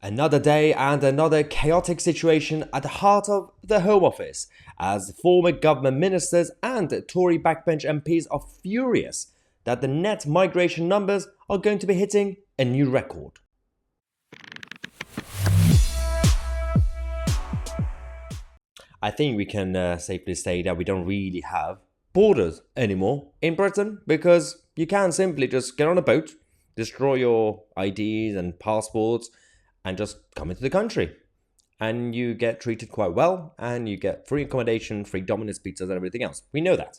Another day and another chaotic situation at the heart of the Home Office, as former government ministers and Tory backbench MPs are furious that the net migration numbers are going to be hitting a new record. I think we can safely say that we don't really have borders anymore in Britain, because you can simply just get on a boat, destroy your IDs and passports, and just come into the country. And you get treated quite well, and you get free accommodation, free Domino's pizzas, and everything else. We know that.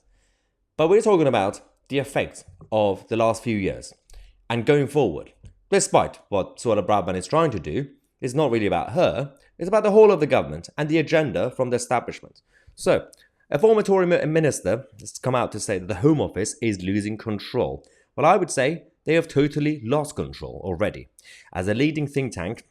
But we're talking about the effect of the last few years and going forward. Despite what Suella Braverman is trying to do, it's not really about her. It's about the whole of the government and the agenda from the establishment. So, a former Tory minister has come out to say that the Home Office is losing control. Well, I would say they have totally lost control already, as a leading think tank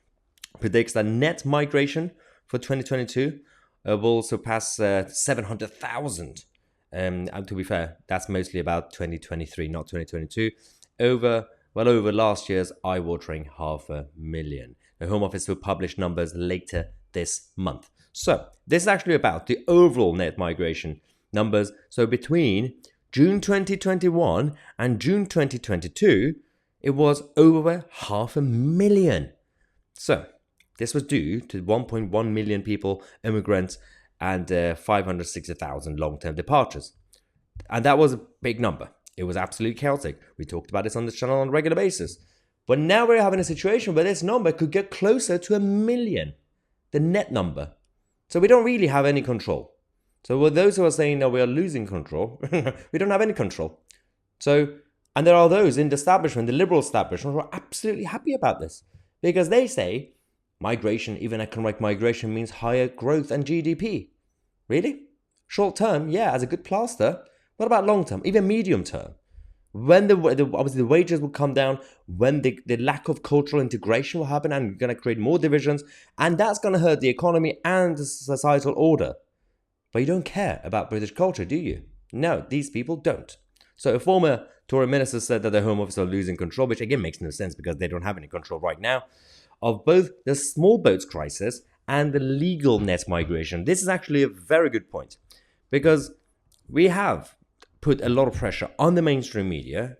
predicts that net migration for 2022 will surpass 700,000. And to be fair, that's mostly about 2023, not 2022. Over last year's eye-watering 500,000. The Home Office will publish numbers later this month. So this is actually about the overall net migration numbers. So between June 2021 and June 2022, it was over 500,000. So this was due to 1.1 million people, immigrants, and 560,000 long-term departures. And that was a big number. It was absolutely chaotic. We talked about this on this channel on a regular basis. But now we're having a situation where this number could get closer to 1 million, the net number. So we don't really have any control. So with those who are saying that we are losing control, we don't have any control. So, and there are those in the establishment, the liberal establishment, who are absolutely happy about this, because they say migration, even economic migration, means higher growth and GDP. Really? Short term, yeah, as a good plaster. What about long term, even medium term? When obviously the wages will come down, when the lack of cultural integration will happen, and going to create more divisions, and that's going to hurt the economy and the societal order. But you don't care about British culture, do you? No, these people don't. So a former Tory minister said that the Home Office are losing control, which again makes no sense because they don't have any control right now, of both the small boats crisis and the legal net migration. This is actually a very good point, because we have put a lot of pressure on the mainstream media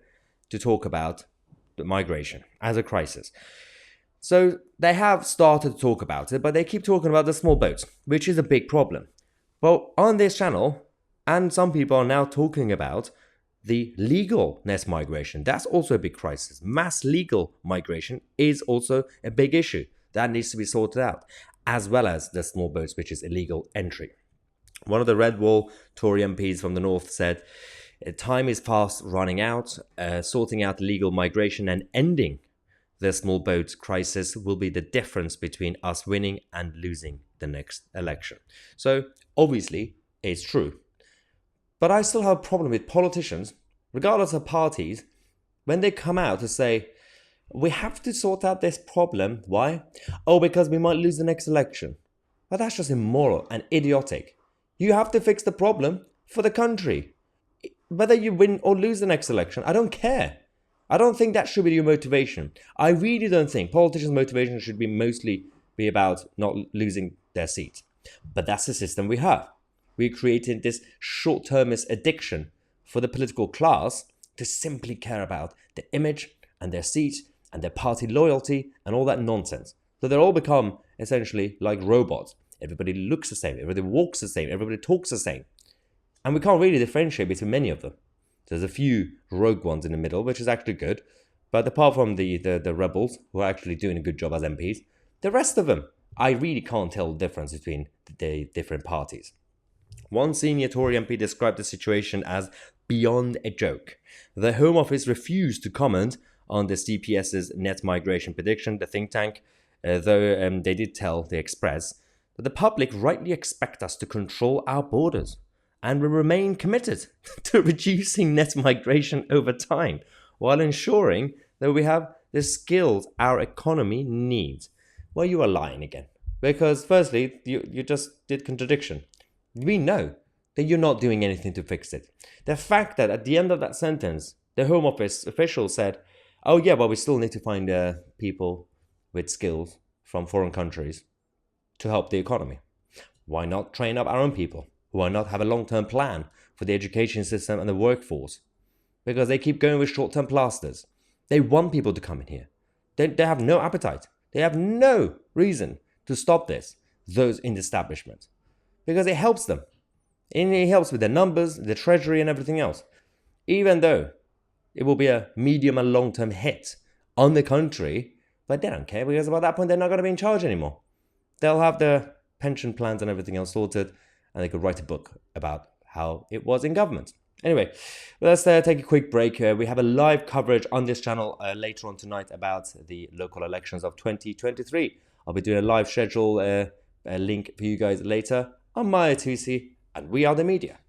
to talk about the migration as a crisis. So they have started to talk about it, but they keep talking about the small boats, which is a big problem. But on this channel, and some people are now talking about the legal net migration. That's also a big crisis. Mass legal migration is also a big issue that needs to be sorted out, as well as the small boats, which is illegal entry. One of the Red Wall Tory MPs from the north said, time is fast running out. Sorting out legal migration and ending the small boat crisis will be the difference between us winning and losing the next election. So obviously it's true. But I still have a problem with politicians, regardless of parties, when they come out to say, we have to sort out this problem. Why? Oh, because we might lose the next election. Well, that's just immoral and idiotic. You have to fix the problem for the country. Whether you win or lose the next election, I don't care. I don't think that should be your motivation. I really don't think politicians' motivation should be mostly be about not losing their seat. But that's the system we have. We created this short-termist addiction for the political class to simply care about the image and their seat and their party loyalty and all that nonsense. So they're all become essentially like robots. Everybody looks the same, everybody walks the same, everybody talks the same. And we can't really differentiate between many of them. There's a few rogue ones in the middle, which is actually good. But apart from the rebels, who are actually doing a good job as MPs, the rest of them, I really can't tell the difference between the different parties. One senior Tory MP described the situation as beyond a joke. The Home Office refused to comment on the CPS's net migration prediction, the think tank, though they did tell the Express that the public rightly expect us to control our borders and will remain committed to reducing net migration over time while ensuring that we have the skills our economy needs. Well, you are lying again. Because firstly, you just did contradiction. We know that you're not doing anything to fix it. The fact that at the end of that sentence, the Home Office official said, oh yeah, but we still need to find people with skills from foreign countries to help the economy? Why not train up our own people? Why not have a long-term plan for the education system and the workforce? Because they keep going with short-term plasters. They want people to come in here. They have no appetite. They have no reason to stop this, those in the establishment. Because it helps them. And it helps with their numbers, the treasury and everything else. Even though it will be a medium and long-term hit on the country, but they don't care because by that point they're not going to be in charge anymore. They'll have their pension plans and everything else sorted, and they could write a book about how it was in government. Anyway, let's take a quick break. We have a live coverage on this channel later on tonight about the local elections of 2023. I'll be doing a live schedule link for you guys later. I'm Mahyar Tousi, and we are the media.